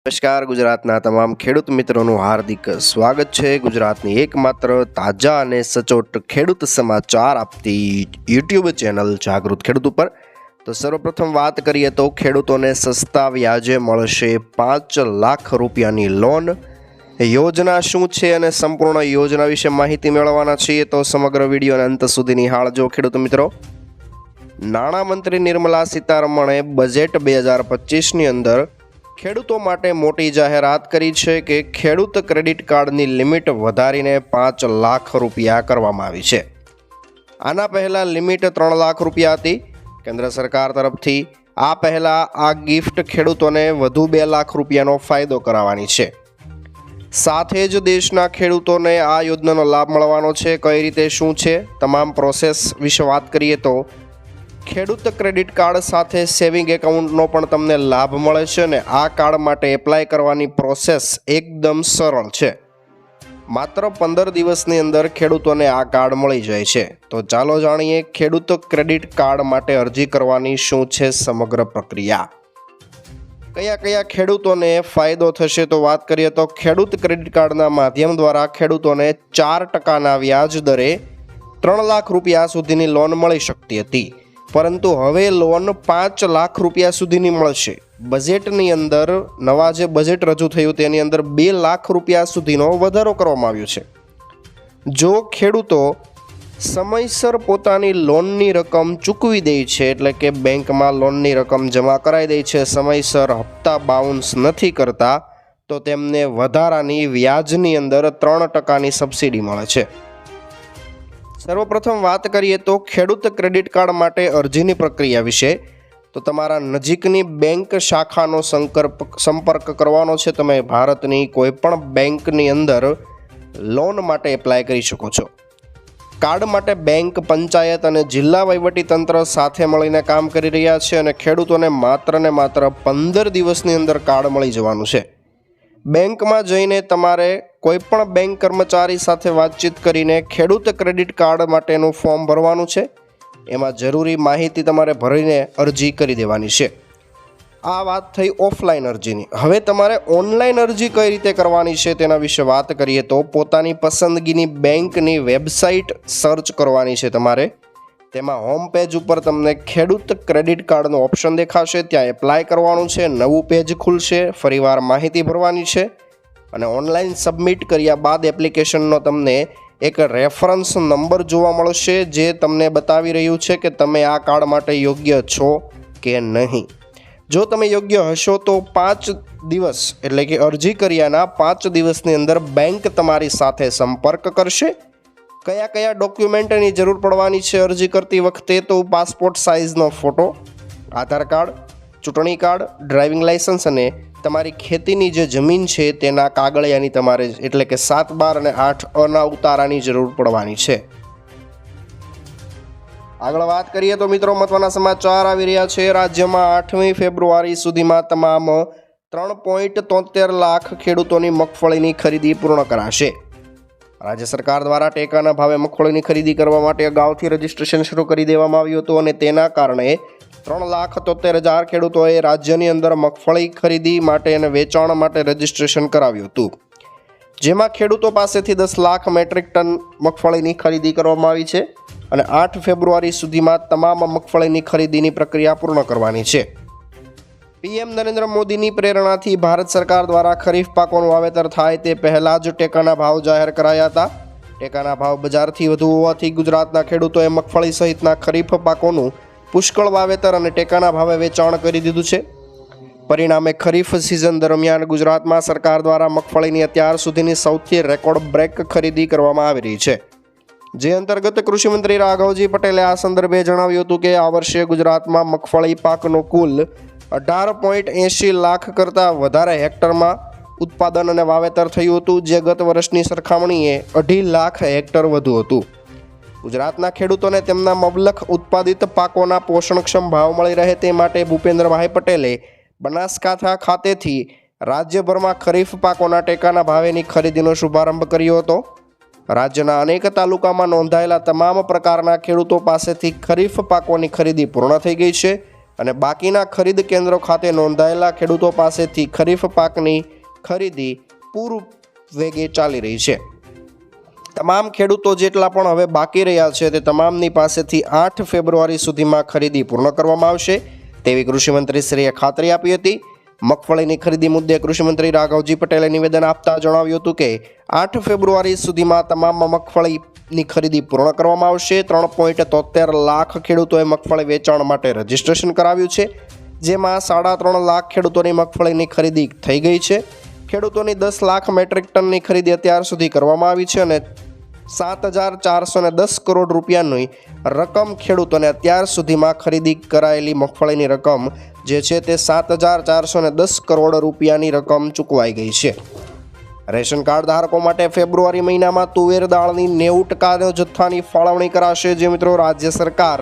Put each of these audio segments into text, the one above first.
નમસ્કાર ગુજરાતના તમામ ખેડૂત મિત્રોનું હાર્દિક સ્વાગત છે ગુજરાતની એકમાત્ર તાજા અને સચોટ ખેડૂત સમાચાર આપતી યુટ્યુબ ચેનલ જાગૃત ખેડૂત ઉપર। તો સર્વપ્રથમ વાત કરીએ તો ખેડૂતોને સસ્તા વ્યાજે મળશે 5 લાખ રૂપિયાની લોન। યોજના શું છે અને સંપૂર્ણ યોજના વિશે માહિતી મેળવવાના છીએ, તો સમગ્ર વિડીયોના અંત સુધી નિહાળજો ખેડૂત મિત્રો। નાણામંત્રી નિર્મલા સીતારમણે બજેટ 2025ની અંદર ખેડૂતો માટે મોટી જાહેરાત કરી છે કે ખેડૂત ક્રેડિટ કાર્ડની લિમિટ વધારીને 5 લાખ રૂપિયા કરવામાં આવી છે। આના પહેલાં લિમિટ 3 લાખ રૂપિયા હતી કેન્દ્ર સરકાર તરફથી। આ પહેલાં આ ગિફ્ટ ખેડૂતોને વધુ 2 લાખ રૂપિયાનો ફાયદો કરાવવાની છે। સાથે જ દેશના ખેડૂતોને આ યોજનાનો લાભ મળવાનો છે। કઈ રીતે શું છે તમામ પ્રોસેસ વિશે વાત કરીએ તો ખેડૂત ક્રેડિટ કાર્ડ સાથે સેવિંગ એકાઉન્ટનો પણ તમને લાભ મળે છે અને આ કાર્ડ માટે એપ્લાય કરવાની પ્રોસેસ એકદમ સરળ છે। માત્ર 15 દિવસની અંદર ખેડૂતોને આ કાર્ડ મળી જાય છે। તો ચાલો જાણીએ ખેડૂત ક્રેડિટ કાર્ડ માટે અરજી કરવાની શું છે સમગ્ર પ્રક્રિયા, કયા કયા ખેડૂતોને ફાયદો થશે। તો વાત કરીએ તો ખેડૂત ક્રેડિટ કાર્ડના માધ્યમ દ્વારા ખેડૂતોને 4% વ્યાજ દરે 3 લાખ રૂપિયા સુધીની લોન મળી શકતી હતી, પરંતુ હવે લોન 5 લાખ રૂપિયા સુધીની મળશે। બજેટની અંદર નવા જે બજેટ રજૂ થયું તેની અંદર 2 લાખ રૂપિયા સુધીનો વધારો કરવામાં આવ્યો છે। જો ખેડૂતો સમયસર પોતાની લોનની રકમ ચૂકવી દે છે, એટલે કે બેંકમાં લોનની રકમ જમા કરાવી દે છે, સમયસર હપ્તા બાઉન્સ નથી કરતા, તો તેમને વધારાની વ્યાજની અંદર 3%ની સબસિડી મળે છે। સર્વપ્રથમ વાત કરીએ તો ખેડૂત ક્રેડિટ કાર્ડ માટે અરજીની પ્રક્રિયા વિશે। તો તમારા નજીકની બેંક શાખાનો સંપર્ક કરવાનો છે। તમે ભારતની કોઈ પણ બેંકની અંદર લોન માટે એપ્લાય કરી શકો છો। કાર્ડ માટે બેંક, પંચાયત અને જિલ્લા વહીવટીતંત્ર સાથે મળીને કામ કરી રહ્યા છે અને ખેડૂતોને માત્ર ને માત્ર 15 દિવસની અંદર કાર્ડ મળી જવાનું છે। બેંકમાં જઈને તમારે કોઈ પણ બેંક કર્મચારી સાથે વાતચીત કરીને ખેડૂત ક્રેડિટ કાર્ડ માટેનું ફોર્મ ભરવાનું છે। એમાં જરૂરી માહિતી તમારે ભરીને અરજી કરી દેવાની છે। આ વાત થઈ ઓફલાઈન અરજીની। હવે તમારે ઓનલાઈન અરજી કઈ રીતે કરવાની છે તેના વિશે વાત કરીએ તો પોતાની પસંદગીની બેંકની વેબસાઇટ સર્ચ કરવાની છે તમારે। તેમાં હોમ પેજ ઉપર તમને ખેડૂત ક્રેડિટ કાર્ડનો ઓપ્શન દેખાશે, ત્યાં એપ્લાય કરવાનું છે। નવું પેજ ખુલશે, ફરીવાર માહિતી ભરવાની છે અને ઓનલાઈન સબમિટ કર્યા બાદ એપ્લિકેશનનો તમને એક રેફરન્સ નંબર જોવા મળશે, જે તમને બતાવી રહ્યું છે કે તમે આ કાર્ડ માટે યોગ્ય છો કે નહીં। જો તમે યોગ્ય હશો તો 5 દિવસ એટલે કે અરજી કર્યાના 5 દિવસની અંદર બેંક તમારી સાથે સંપર્ક કરશે। કયા કયા ડોક્યુમેન્ટની જરૂર પડવાની છે અરજી કરતી વખતે, તો પાસપોર્ટ સાઇઝનો ફોટો, આધાર કાર્ડ, ચૂંટણી કાર્ડ, ડ્રાઇવિંગ લાઇસન્સ અને તમારી ખેતીની જે જમીન છે તેના કાગળિયાની તમારે એટલે કે 7, 12 અને 8 અના ઉતારાની જરૂર પડવાની છે। આગળ વાત કરીએ તો મિત્રો મહત્વના સમાચાર આવી રહ્યા છે। રાજ્યમાં 8મી ફેબ્રુઆરી સુધીમાં તમામ 3.73 લાખ ખેડૂતોની મગફળીની ખરીદી પૂર્ણ કરાશે। રાજ્ય સરકાર દ્વારા ટેકાના ભાવે મગફળીની ખરીદી કરવા માટે અગાઉથી રજીસ્ટ્રેશન શરૂ કરી દેવામાં આવ્યું હતું અને તેના કારણે 3,73,000 ખેડૂતોએ રાજ્યની અંદર મગફળી ખરીદી માટે અને વેચાણ માટે રજીસ્ટ્રેશન કરાવ્યું હતું, જેમાં ખેડૂતો પાસેથી 10 લાખ મેટ્રિક ટન મગફળીની ખરીદી કરવામાં આવી છે અને 8 ફેબ્રુઆરી સુધીમાં તમામ મગફળીની ખરીદીની પ્રક્રિયા પૂર્ણ કરવાની છે। પીએમ નરેન્દ્ર મોદીની પ્રેરણાથી ભારત સરકાર દ્વારા ખરીફ પાકોનું વાવેતર થાય તે પહેલાં જ ટેકાના ભાવ જાહેર કરાયા હતા। ટેકાના ભાવ બજારથી વધુ હોવાથી ગુજરાતના ખેડૂતોએ મગફળી સહિતના ખરીફ પાકોનું પુષ્કળ વાવેતર અને ટેકાના ભાવે વેચાણ કરી દીધું છે। પરિણામે ખરીફ સિઝન દરમિયાન ગુજરાતમાં સરકાર દ્વારા મગફળીની અત્યાર સુધીની સૌથી રેકોર્ડ બ્રેક ખરીદી કરવામાં આવી રહી છે, જે અંતર્ગત કૃષિમંત્રી રાઘવજી પટેલે આ સંદર્ભે જણાવ્યું હતું કે આ વર્ષે ગુજરાતમાં મગફળી પાકનું કુલ 18.80 લાખ કરતાં વધારે હેક્ટરમાં ઉત્પાદન અને વાવેતર થયું હતું, જે ગત વર્ષની સરખામણીએ 2.5 લાખ હેક્ટર વધુ હતું। ગુજરાતના ખેડૂતોને તેમના મબલખ ઉત્પાદિત પાકોના પોષણક્ષમ ભાવ મળી રહે તે માટે ભૂપેન્દ્રભાઈ પટેલે બનાસકાંઠા ખાતેથી રાજ્યભરમાં ખરીફ પાકોના ટેકાના ભાવેની ખરીદીનો શુભારંભ કર્યો હતો। રાજ્યના અનેક તાલુકામાં નોંધાયેલા તમામ પ્રકારના ખેડૂતો પાસેથી ખરીફ પાકોની ખરીદી પૂર્ણ થઈ ગઈ છે અને બાકીના ખરીદ કેન્દ્રો ખાતે નોંધાયેલા ખેડૂતો પાસેથી ખરીફ પાકની ખરીદી પૂરું વેગે ચાલી રહી છે. તમામ ખેડૂતો જેટલા પણ હવે બાકી રહ્યા છે તે તમામની પાસેથી 8 ફેબ્રુઆરી સુધીમાં ખરીદી પૂર્ણ કરવામાં આવશે તેવી કૃષિમંત્રીશ્રીએ ખાતરી આપી હતી. મગફળીની ખરીદી મુદ્દે કૃષિમંત્રી રાઘવજી પટેલે નિવેદન આપતા જણાવ્યું હતું કે 8 ફેબ્રુઆરી સુધીમાં તમામ મગફળીની ખરીદી પૂર્ણ કરવામાં આવશે. 3.73 લાખ ખેડૂતોએ મગફળી વેચાણ માટે રજીસ્ટ્રેશન કરાવ્યું છે, જેમાં 3.5 લાખ ખેડૂતોની મગફળીની ખરીદી થઈ ગઈ છે. ખેડૂતોની 10 લાખ મેટ્રિક ટનની ખરીદી અત્યાર સુધી કરવામાં આવી છે અને 7,410 કરોડ રૂપિયાની રકમ ખેડૂતોને અત્યાર સુધીમાં ખરીદી કરાયેલી મગફળીની રકમ જે છે તે 7,410 કરોડ રૂપિયાની રકમ ચૂકવાઈ ગઈ છે. રેશન કાર્ડ ધારકો માટે ફેબ્રુઆરી મહિનામાં તુવેર દાળની 90% જથ્થાની ફાળવણી કરાશે. જે મિત્રો, રાજ્ય સરકાર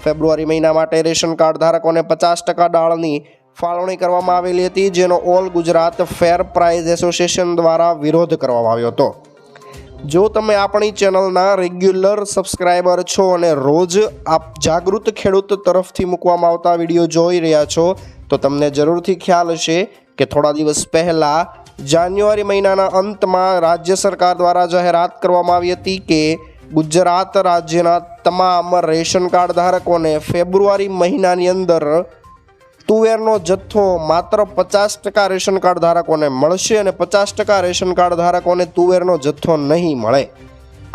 ફેબ્રુઆરી મહિના માટે રેશન કાર્ડ ધારકોને 50% દાળની ફાળવણી કરવામાં આવેલી હતી, જેનો all Gujarat fair price association દ્વારા વિરોધ કરવામાં આવ્યો હતો. જો તમે આપણી ચેનલના રેગ્યુલર સબસ્ક્રાઈબર છો અને રોજ આપ જાગૃત ખેડૂત તરફથી મૂકવામાં આવતા વિડીયો જોઈ રહ્યા છો તો તમને જરૂરથી ખ્યાલ હશે કે થોડા દિવસ પહેલાં જાન્યુઆરી મહિનાના અંતમાં રાજ્ય સરકાર દ્વારા જાહેરાત કરવામાં આવી હતી કે ગુજરાત રાજ્યના તમામ રેશન કાર્ડ ધારકોને ફેબ્રુઆરી મહિનાની અંદર તુવેરનો જથ્થો માત્ર 50% રેશન કાર્ડ ધારકોને મળશે અને 50% રેશન કાર્ડ ધારકોને તુવેરનો જથ્થો નહીં મળે.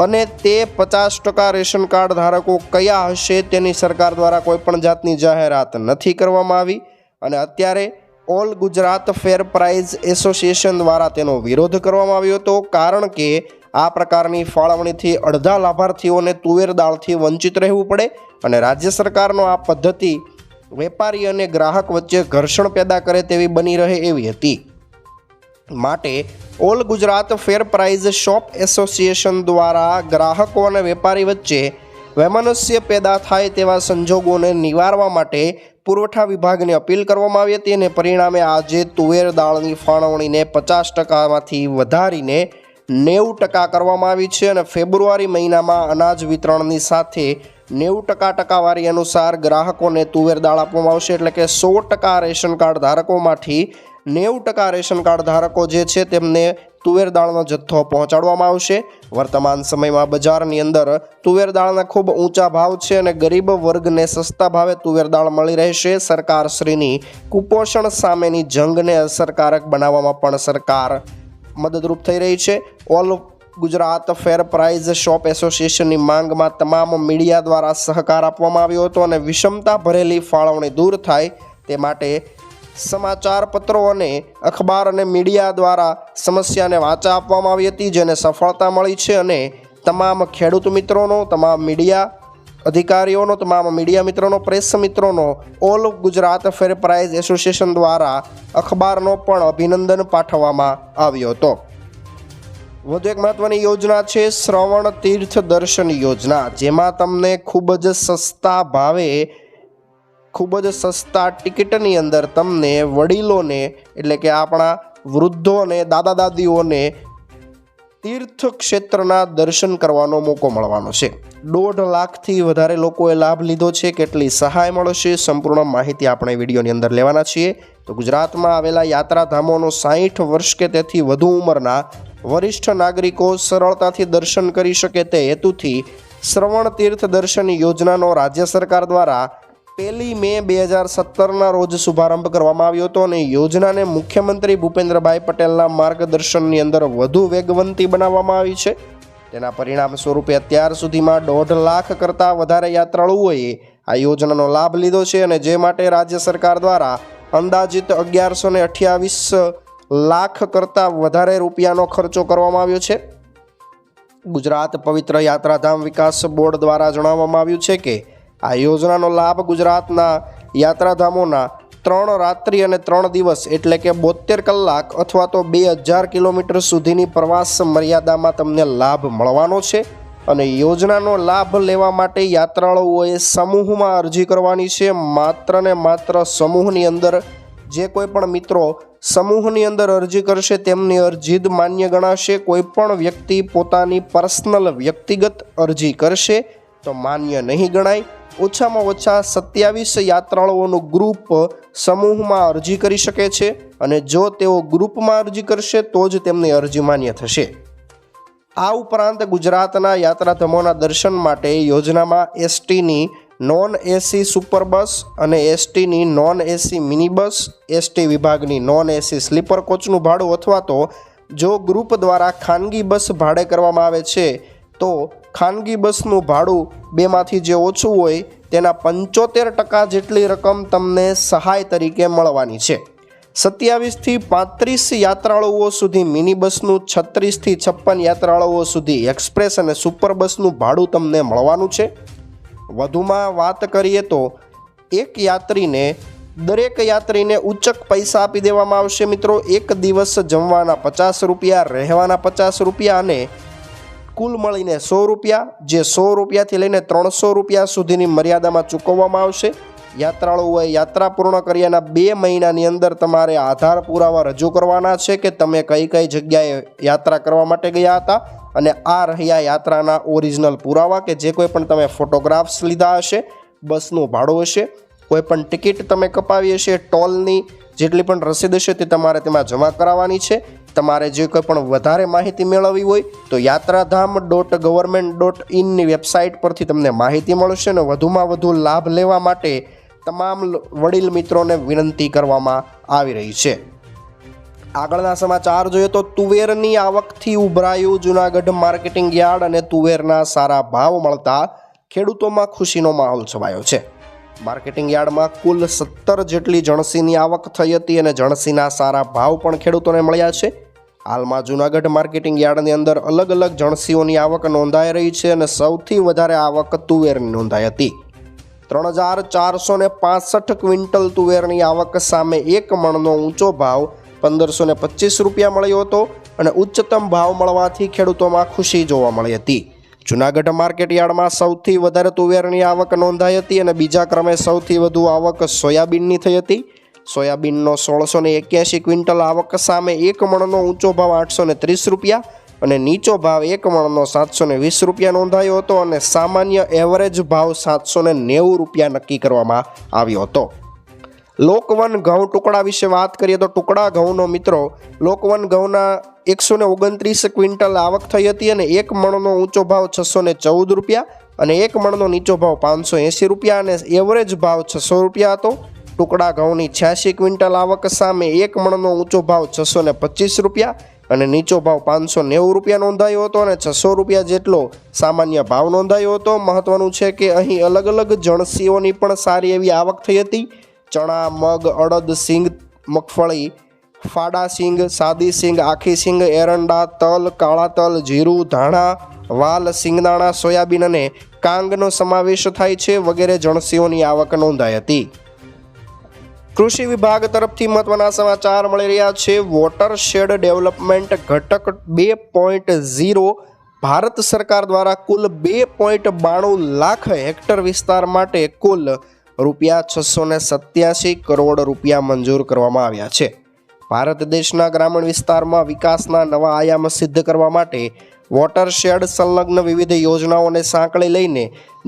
અને તે 50% રેશન કાર્ડ ધારકો કયા હશે તેની સરકાર દ્વારા કોઈપણ જાતની જાહેરાત નથી કરવામાં આવી અને અત્યારે all Gujarat fair price association દ્વારા તેનો વિરોધ કરવામાં આવ્યો હતો. કારણ કે આ પ્રકારની ફાળવણીથી અડધા લાભાર્થીઓને તુવેર દાળથી વંચિત રહેવું પડે અને રાજ્ય સરકારનો આ પદ્ધતિ વેપારી અને ગ્રાહક વચ્ચે ઘર્ષણ પેદા કરે તેવી બની રહે એવી હતી. માટે all Gujarat fair price shop association દ્વારા ગ્રાહકો અને વેપારી વચ્ચે વૈમનસ્ય પેદા થાય તેવા સંજોગોને નિવારવા માટે પુરવઠા વિભાગને અપીલ કરવામાં આવી હતી અને પરિણામે આજે તુવેર દાળની ફાળવણીને 50%માંથી વધારીને 90% કરવામાં આવી છે અને ફેબ્રુઆરી મહિનામાં અનાજ વિતરણની સાથે 90% ટકાવારી અનુસાર ગ્રાહકોને તુવેર દાળ આપવામાં આવશે. એટલે કે 100% રેશન કાર્ડ ધારકોમાંથી 90% રેશન કાર્ડ ધારકો જે છે તેમને તુવેર દાળનો જથ્થો પહોંચાડવામાં આવશે. વર્તમાન સમયમાં બજારની અંદર તુવેર દાળના ખૂબ ઊંચા ભાવ છે અને ગરીબ વર્ગને સસ્તા ભાવે તુવેર દાળ મળી રહેશે. સરકારશ્રીની કુપોષણ સામેની જંગને અસરકારક બનાવવામાં પણ સરકાર મદદરૂપ થઈ રહી છે. All Gujarat fair price shop એસોસિએશનની માંગમાં તમામ મીડિયા દ્વારા સહકાર આપવામાં આવ્યો હતો અને વિષમતા ભરેલી ફાળવણી દૂર થાય તે માટે સમાચાર પત્રો અને અખબાર અને મીડિયા દ્વારા સમસ્યાને વાચા આપવામાં આવી હતી, જેને સફળતા મળી છે અને તમામ ખેડૂત મિત્રોનો, તમામ મીડિયા અધિકારીઓનો, તમામ મીડિયા મિત્રોનો, પ્રેસ મિત્રોનો all Gujarat fair price association દ્વારા અખબારનો પણ અભિનંદન પાઠવવામાં આવ્યો હતો. વધુ એક મહત્વની યોજના છે શ્રવણ તીર્થ દર્શન યોજના, જેમાં તમને ખૂબ જ સસ્તા ભાવે, ખૂબ જ સસ્તા ટિકિટની અંદર તમને વડીલોને એટલે કે આપણા વૃદ્ધોને, દાદા દાદીઓને તીર્થ ક્ષેત્રના દર્શન કરવાનો મોકો મળવાનો છે. 1.5 લાખથી વધારે લોકોએ લાભ લીધો છે. કેટલી સહાય મળશે સંપૂર્ણ માહિતી આપણે વિડીયોની અંદર લેવાના છીએ. તો ગુજરાતમાં આવેલા યાત્રાધામોનો 60 વર્ષ કે તેથી વધુ ઉંમરના વરિષ્ઠ નાગરિકો સરળતાથી દર્શન કરી શકે તે હેતુથી શ્રવણ તીર્થ દર્શન યોજનાનો રાજ્ય સરકાર દ્વારા 1 મે 2017ના રોજ શુભારંભ કરવામાં આવ્યો હતો અને યોજનાને મુખ્યમંત્રી ભૂપેન્દ્રભાઈ પટેલના માર્ગદર્શનની અંદર વધુ વેગવંતી બનાવવામાં આવી છે. તેના પરિણામ સ્વરૂપે અત્યાર સુધીમાં 1.5 લાખ કરતાં વધારે યાત્રાળુઓએ આ યોજનાનો લાભ લીધો છે અને જે માટે રાજ્ય સરકાર દ્વારા અંદાજિત 1128 લાખ કરતાં વધારે રૂપિયાનો ખર્ચો કરવામાં આવ્યો છે. ગુજરાત પવિત્ર યાત્રાધામ વિકાસ બોર્ડ દ્વારા જણાવવામાં આવ્યું છે કે આ યોજનાનો લાભ ગુજરાતના યાત્રાધામોના 3 રાત્રિ અને 3 દિવસ એટલે કે 72 કલાક અથવા તો 2000 કિલોમીટર સુધીની પ્રવાસ મર્યાદામાં તમને લાભ મળવાનો છે અને યોજનાનો લાભ લેવા માટે યાત્રાળુઓએ સમૂહમાં અરજી કરવાની છે. માત્ર ને માત્ર સમૂહની અંદર જે કોઈ પણ મિત્રો સમૂહની અંદર અરજી કરશે તેમની અરજી જ માન્ય ગણાશે. કોઈ પણ વ્યક્તિ પોતાની પર્સનલ વ્યક્તિગત અરજી કરશે તો માન્ય નહીં ગણાય. ઓછામાં ઓછા 27 યાત્રાળુઓનું ગ્રુપ સમૂહમાં અરજી કરી શકે છે અને જો તેઓ ગ્રુપમાં અરજી કરશે તો જ તેમની અરજી માન્ય થશે. આ ઉપરાંત ગુજરાતના યાત્રાધામોના દર્શન માટે યોજનામાં એસટીની નોન એસી સુપર બસ અને એસટીની non AC mini bus, ST વિભાગની નોન એસી સ્લીપર કોચનું ભાડું અથવા તો જો ગ્રુપ દ્વારા ખાનગી બસ ભાડે કરવામાં આવે છે તો ખાનગી બસનું ભાડું બેમાંથી જે ઓછું હોય તેના 75% જેટલી રકમ તમને સહાય તરીકે મળવાની છે. 27 થી 35 યાત્રાળુઓ સુધી મિની બસનું, 36 થી 56 યાત્રાળુઓ સુધી એક્સપ્રેસ અને સુપર બસનું ભાડું તમને મળવાનું છે. વધુમાં વાત કરીએ તો દરેક યાત્રીને ઉચ્ચક પૈસા આપી દેવામાં આવશે મિત્રો. એક દિવસ જમવાના 50 રૂપિયા, રહેવાના 50 રૂપિયા અને કુલ મળીને 100 રૂપિયા, જે 100 રૂપિયાથી લઈને 300 રૂપિયા સુધીની મર્યાદામાં ચૂકવવામાં આવશે. યાત્રાળુઓએ યાત્રા પૂર્ણ કર્યાના 2 મહિનાની અંદર તમારે આધાર પુરાવા રજૂ કરવાના છે કે તમે કઈ કઈ જગ્યાએ યાત્રા કરવા માટે ગયા હતા અને આ રહ્યા યાત્રાના ઓરિજિનલ પુરાવા કે જે કોઈ પણ તમે ફોટોગ્રાફ્સ લીધા હશે, બસનું ભાડું હશે, કોઈ પણ ટિકિટ તમે કપાવી હશે, ટોલની જેટલી પણ રસીદ હશે તે તમારે તેમાં જમા કરાવવાની છે. તમારે જે કોઈ પણ વધારે માહિતી મેળવવી હોય તો yatratham.government.in ની વેબસાઇટ પરથી તમને માહિતી મળશે અને વધુમાં વધુ લાભ લેવા માટે તમામ વડીલ મિત્રોને વિનંતી કરવામાં આવી રહી છે. આગળના સમાચાર જોઈએ તો તુવેરની આવકથી ઉભરાયું જૂનાગઢ માર્કેટિંગ યાર્ડ અને તુવેરના સારા ભાવ મળતા ખેડૂતોમાં ખુશીનો માહોલ છવાયો છે. માર્કેટિંગ યાર્ડમાં કુલ 17 જેટલી જણસીની આવક થઈ હતી અને જણસીના સારા ભાવ પણ ખેડૂતોને મળ્યા છે. હાલમાં જૂનાગઢ માર્કેટિંગ યાર્ડની અંદર અલગ અલગ જણસીઓની આવક નોંધાઈ રહી છે અને સૌથી વધારે આવક તુવેરની નોંધાઈ હતી. 3465 ક્વિન્ટલ તુવેરની આવક સામે 1 મણનો ઊંચો ભાવ 1525 રૂપિયા મળ્યો હતો અને ઉચ્ચતમ ભાવ મળવાથી ખેડૂતોમાં ખુશી જોવા મળી હતી. જૂનાગઢ માર્કેટ યાર્ડમાં સૌથી વધારે તુવેરની આવક નોંધાઈ હતી અને બીજા ક્રમે સૌથી વધુ આવક સોયાબીનની થઈ હતી. સોયાબીનનો 1681 ક્વિન્ટલ આવક સામે 1 મણનો ઊંચો ભાવ 830 રૂપિયા અને નીચો ભાવ 1 મણનો 720 રૂપિયા નોંધાયો હતો અને સામાન્ય એવરેજ ભાવ 790 રૂપિયા નક્કી કરવામાં આવ્યો હતો. લોકવન ઘઉં ટુકડા વિશે વાત કરીએ તો ટુકડા ઘઉંનો મિત્રો લોકવન ઘઉંના 129 ક્વિન્ટલ આવક થઈ હતી અને 1 મણનો ઊંચો ભાવ 614 રૂપિયા અને 1 મણનો નીચો ભાવ 580 રૂપિયા અને એવરેજ ભાવ 600 રૂપિયા હતો. ટુકડા ઘઉંની 86 ક્વિન્ટલ આવક સામે 1 મણનો ઊંચો ભાવ 625 રૂપિયા અને નીચો ભાવ 590 રૂપિયા નોંધાયો હતો અને 600 રૂપિયા જેટલો સામાન્ય ભાવ નોંધાયો હતો. મહત્વનું છે કે અહીં અલગ અલગ જણસીઓની પણ સારી એવી આવક થઈ હતી. ચણા, મગ, અડદ, સિંગ, મગફળી, ફાડા સિંગ, સાદી સિંગ, આખી સિંગ, એરંડા, તલ, કાળા તલ, જીરું, ધાણા, વાલ, સિંગદાણા, સોયાબીન અને કાંગનો સમાવેશ થાય છે વગેરે જણસીઓની આવક નોંધાઈ હતી. કૃષિ વિભાગ તરફથી મહત્વના સમાચાર મળી રહ્યા છે. વોટરશેડ ડેવલપમેન્ટ ઘટક 2.0 ભારત સરકાર દ્વારા કુલ 2.92 લાખ હેક્ટર વિસ્તાર માટે કુલ ₹687 કરોડ મંજૂર કરવામાં આવ્યા છે. ભારત દેશના ગ્રામીણ વિસ્તારમાં વિકાસના નવા આયામ સિદ્ધ કરવા માટે વોટરશેડ સંલગ્ન વિવિધ યોજનાઓને સાંકળી લઈને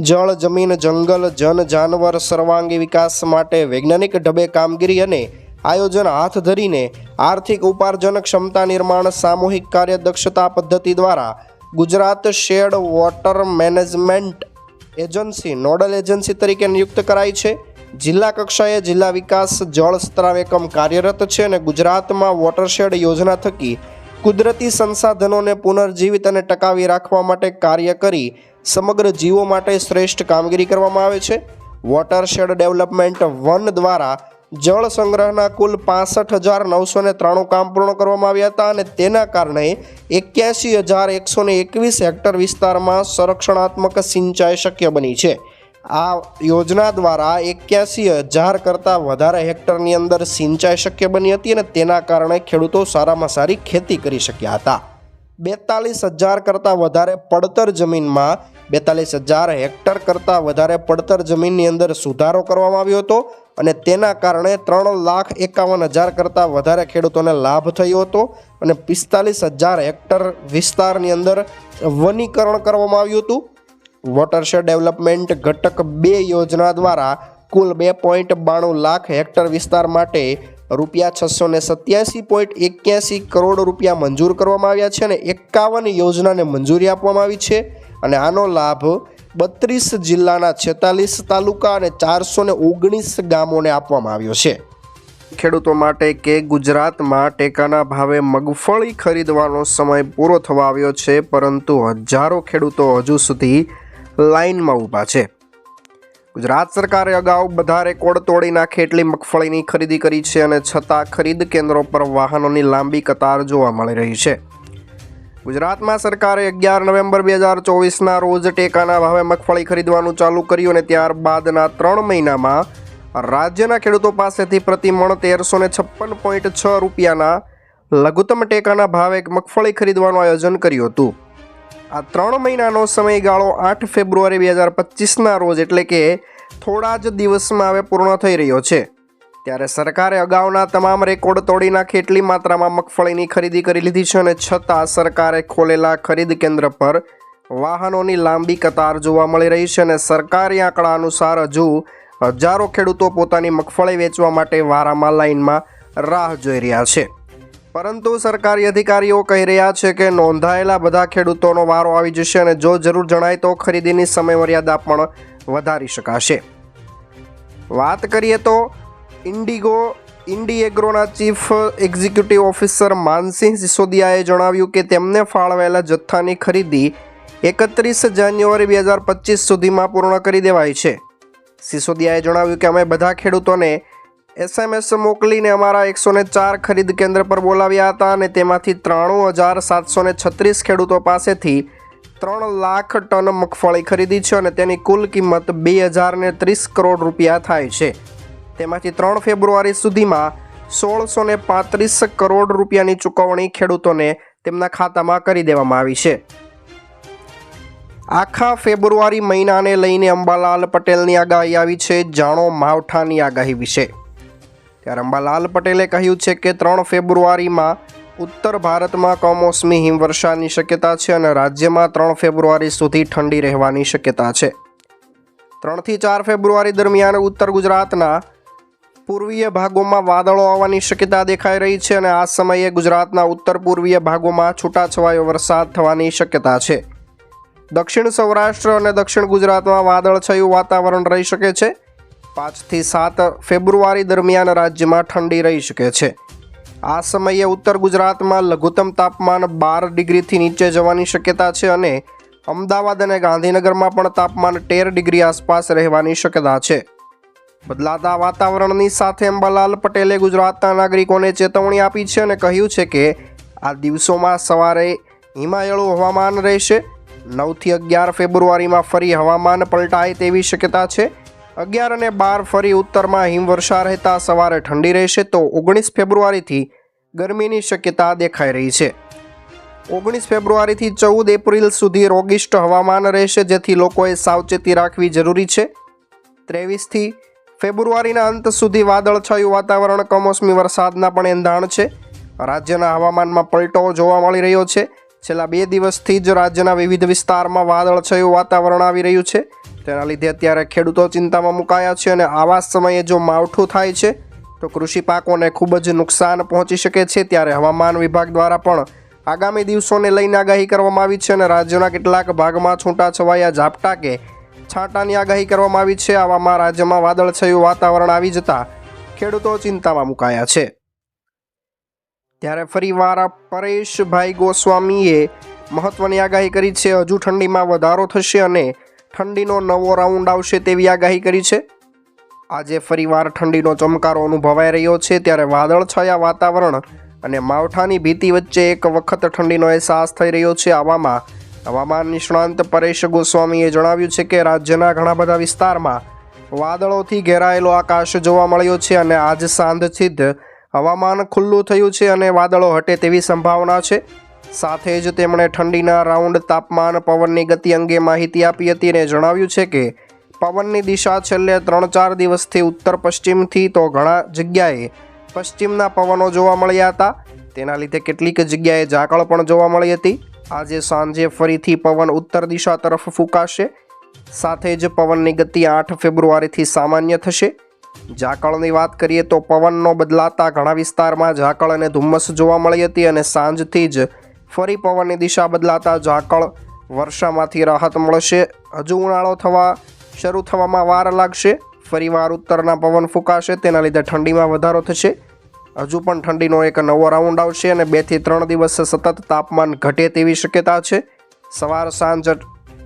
જળ, જમીન, જંગલ, જન, જાનવર સર્વાંગી વિકાસ માટે વૈજ્ઞાનિક ઢબે કામગીરી અને આયોજન હાથ ધરીને આર્થિક ઉપાર્જન, ક્ષમતા નિર્માણ, સામૂહિક કાર્યદક્ષતા પદ્ધતિ દ્વારા Gujarat shed water management agency nodal agency તરીકે નિયુક્ત કરાઈ છે. જિલ્લા કક્ષાએ જિલ્લા વિકાસ જળ સ્ત્રાવ એકમ કાર્યરત છે અને ગુજરાતમાં વોટરશેડ યોજના થકી કુદરતી સંસાધનોને પુનર્જીવિત અને ટકાવી રાખવા માટે કાર્ય કરી સમગ્ર જીવો માટે શ્રેષ્ઠ કામગીરી કરવામાં આવે છે. વોટરશેડ ડેવલપમેન્ટ 1 દ્વારા જળ સંગ્રહના કુલ 65,993 કામ પૂર્ણ કરવામાં આવ્યા હતા અને તેના કારણે 81,121 હેક્ટર વિસ્તારમાં સંરક્ષણાત્મક સિંચાઈ શક્ય બની છે. આ યોજના દ્વારા 81,000 કરતાં વધારે હેક્ટરની અંદર સિંચાઈ શક્ય બની હતી અને તેના કારણે ખેડૂતો સારામાં સારી ખેતી કરી શક્યા હતા. 42,000 કરતાં વધારે પડતર જમીનમાં 42,000 હેક્ટર કરતાં વધારે પડતર જમીનની અંદર સુધારો કરવામાં આવ્યો હતો અને તેના કારણે 3,51,000 કરતાં વધારે ખેડૂતોને લાભ થયો હતો અને 45,000 હેક્ટર વિસ્તારની અંદર વનીકરણ કરવામાં આવ્યું હતું. વોટરશેડ ડેવલપમેન્ટ ઘટક 2 યોજના દ્વારા કુલ 2.92 લાખ હેક્ટર વિસ્તાર માટે ₹687.81 કરોડ રૂપિયા મંજૂર કરવામાં આવ્યા છે અને 51 યોજનાને મંજૂરી આપવામાં આવી છે અને આનો લાભ 32 જિલ્લાના 46 તાલુકા અને 419 ગામોને આપવામાં આવ્યો છે. ખેડૂતો માટે કે ગુજરાતમાં ટેકાના ભાવે મગફળી ખરીદવાનો સમય પૂરો થવા આવ્યો છે, પરંતુ હજારો ખેડૂતો હજુ સુધી લાઇનમાં ઊભા છે. ગુજરાત સરકારે અગાઉ બધા રેકોર્ડ તોડી નાખે એટલી મગફળીની ખરીદી કરી છે અને છતાં ખરીદ કેન્દ્રો પર વાહનોની લાંબી કતાર જોવા મળી રહી છે. ગુજરાતમાં સરકારે 11 નવેમ્બર 2024ના રોજ ટેકાના ભાવે મગફળી ખરીદવાનું ચાલુ કર્યું અને ત્યારબાદના 3 મહિનામાં રાજ્યના ખેડૂતો પાસેથી પ્રતિ મણ 1356.6 રૂપિયાના લઘુત્તમ ટેકાના ભાવે મગફળી ખરીદવાનું આયોજન કર્યું હતું. આ 3 મહિનાનો સમયગાળો 8 ફેબ્રુઆરી 2025ના રોજ એટલે કે થોડા જ દિવસમાં હવે પૂર્ણ થઈ રહ્યો છે. ત્યારે સરકારે અગાઉના તમામ રેકોર્ડ તોડી નાખી એટલી માત્રામાં મગફળીની ખરીદી કરી લીધી છે અને છતાં સરકારે ખોલેલા ખરીદ કેન્દ્ર પર વાહનોની લાંબી કતાર જોવા મળી રહી છે અને સરકારી આંકડા અનુસાર હજુ હજારો ખેડૂતો પોતાની મગફળી વેચવા માટે વારામાં લાઇનમાં રાહ જોઈ રહ્યા છે. પરંતુ સરકારી અધિકારીઓ કહી રહ્યા છે કે નોંધાયેલા બધા ખેડૂતોનો વારો આવી જશે અને જો જરૂર જણાય તો ખરીદીની સમયમર્યાદા પણ વધારી શકાશે. વાત કરીએ તો ઇન્ડી એગ્રોના ચીફ એક્ઝિક્યુટિવ ઓફિસર માનસિંહ સિસોદિયાએ જણાવ્યું કે તેમને ફાળવેલા જથ્થાની ખરીદી 31 જાન્યુઆરી 2025 સુધીમાં પૂર્ણ કરી દેવાઈ છે. સિસોદિયાએ જણાવ્યું કે અમે બધા ખેડૂતોને SMS મોકલીને અમારા 104 ખરીદ કેન્દ્ર પર બોલાવ્યા હતા અને તેમાંથી 93,736 ખેડૂતો પાસેથી 3 લાખ ટન મગફળી ખરીદી છે અને તેની કુલ કિંમત 2,030 કરોડ રૂપિયા થાય છે. તેમાંથી 3 ફેબ્રુઆરી સુધીમાં 1,635 કરોડ રૂપિયાની ચૂકવણી ખેડૂતોને તેમના ખાતામાં કરી દેવામાં આવી છે. આખા ફેબ્રુઆરી મહિનાને લઈને અંબાલાલ પટેલની આગાહી આવી છે. જાણો માવઠાની આગાહી વિશે. ત્યારે અંબાલાલ પટેલે કહ્યું છે કે 3 ફેબ્રુઆરીમાં ઉત્તર ભારતમાં કમોસમી હિમવર્ષાની શક્યતા છે અને રાજ્યમાં 3 ફેબ્રુઆરી સુધી ઠંડી રહેવાની શક્યતા છે. 3 થી 4 ફેબ્રુઆરી દરમિયાન ઉત્તર ગુજરાતના પૂર્વીય ભાગોમાં વાદળો આવવાની શક્યતા દેખાઈ રહી છે અને આ સમયે ગુજરાતના ઉત્તર પૂર્વીય ભાગોમાં છૂટાછવાયો વરસાદ થવાની શક્યતા છે. દક્ષિણ સૌરાષ્ટ્ર અને દક્ષિણ ગુજરાતમાં વાદળછાયું વાતાવરણ રહી શકે છે. 5 થી 7 ફેબ્રુઆરી દરમિયાન રાજ્યમાં ઠંડી રહી શકે છે. આ સમયે ઉત્તર ગુજરાતમાં લઘુત્તમ તાપમાન 12 ડિગ્રીથી નીચે જવાની શક્યતા છે અને અમદાવાદ અને ગાંધીનગરમાં પણ તાપમાન 13 ડિગ્રી આસપાસ રહેવાની શક્યતા છે. બદલાતા વાતાવરણની સાથે અંબાલાલ પટેલે ગુજરાતના નાગરિકોને ચેતવણી આપી છે અને કહ્યું છે કે આ દિવસોમાં સવારે હિમાયળું હવામાન રહેશે. 9 થી 11 ફેબ્રુઆરીમાં ફરી હવામાન પલટાય તેવી શક્યતા છે. 11 અને 12 ફરી ઉત્તરમાં હિમવર્ષા રહેતા સવારે ઠંડી રહેશે તો 19 ફેબ્રુઆરીથી ગરમીની શક્યતા દેખાઈ રહી છે. 19 ફેબ્રુઆરીથી 14 એપ્રિલ સુધી રોગિષ્ટ હવામાન રહેશે, જેથી લોકોએ સાવચેતી રાખવી જરૂરી છે. 23 ફેબ્રુઆરીના અંત સુધી વાદળછાયું વાતાવરણ કમોસમી વરસાદના પણ એંધાણ છે. રાજ્યના હવામાનમાં પલટો જોવા મળી રહ્યો છે. છેલ્લા 2 દિવસથી જ રાજ્યના વિવિધ વિસ્તારમાં વાદળછાયું વાતાવરણ આવી રહ્યું છે. તેના લીધે અત્યારે ખેડૂતો ચિંતામાં મુકાયા છે અને આવા સમયે જો માવઠું થાય છે તો કૃષિ પાકોને ખૂબ જ નુકસાન પહોંચી શકે છે. ત્યારે હવામાન વિભાગ દ્વારા પણ આગામી દિવસોને લઈને આગાહી કરવામાં આવી છે અને રાજ્યના કેટલાક ભાગમાં છૂટાછવાયા ઝાપટા કે છાંટાની આગાહી કરવામાં આવી છે. આવામાં રાજ્યમાં વાદળછાયું વાતાવરણ આવી જતા ખેડૂતો ચિંતામાં મુકાયા છે. ત્યારે ફરીવાર પરેશભાઈ ગોસ્વામીએ મહત્વની આગાહી કરી છે. હજુ ઠંડીમાં વધારો થશે અને ઠંડીનો નવો રાઉન્ડ આવશે તેવી આગાહી કરી છે. આજે ફરીવાર ઠંડીનો ચમકારો અનુભવાઈ રહ્યો છે. ત્યારે વાદળછાયા વાતાવરણ અને માવઠાની ભીતિ વચ્ચે એક વખત ઠંડીનો અહેસાસ થઈ રહ્યો છે. આવામાં હવામાન નિષ્ણાંત પરેશ ગોસ્વામીએ જણાવ્યું છે કે રાજ્યના ઘણા બધા વિસ્તારમાં વાદળોથી ઘેરાયેલો આકાશ જોવા મળ્યો છે અને આજ સાંજથી જ હવામાન ખુલ્લું થયું છે અને વાદળો હટે તેવી સંભાવના છે. સાથે જ તેમણે ઠંડીના રાઉન્ડ, તાપમાન, પવનની ગતિ અંગે માહિતી આપી હતી અને જણાવ્યું છે કે પવનની દિશા છેલ્લે 3-4 દિવસથી ઉત્તર પશ્ચિમથી તો ઘણા જગ્યાએ પશ્ચિમના પવનો જોવા મળ્યા હતા. તેના લીધે કેટલીક જગ્યાએ ઝાકળ પણ જોવા મળી હતી. આજે સાંજે ફરીથી પવન ઉત્તર દિશા તરફ ફૂંકાશે. સાથે જ પવનની ગતિ 8 ફેબ્રુઆરીથી સામાન્ય થશે. ઝાકળની વાત કરીએ તો પવનનો બદલાતા ઘણા વિસ્તારમાં ઝાકળ અને ધુમ્મસ જોવા મળી હતી અને સાંજથી જ ફરી પવનની દિશા બદલાતા ઝાકળ વર્ષામાંથી રાહત મળશે. હજુ ઉનાળો શરૂ થવામાં વાર લાગશે. ફરીવાર ઉત્તરના પવન ફૂંકાશે, તેના લીધે ઠંડીમાં વધારો થશે. હજુ પણ ઠંડીનો એક નવો રાઉન્ડ આવશે અને 2 થી 3 દિવસ સતત તાપમાન ઘટે તેવી શક્યતા છે. સવાર સાંજ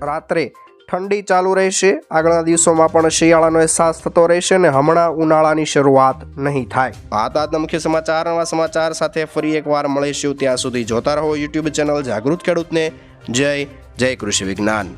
રાત્રે ઠંડી ચાલુ રહેશે. આગળના દિવસોમાં પણ શિયાળાનો અહેસાસ થતો રહેશે અને હમણાં ઉનાળાની શરૂઆત નહીં થાય. આજના મુખ્ય સમાચાર. નવા સમાચાર સાથે ફરી એકવાર મળીશું. ત્યાં સુધી જોતા રહો યુટ્યુબ ચેનલ જાગૃત ખેડૂતને. જય કૃષિ વિજ્ઞાન.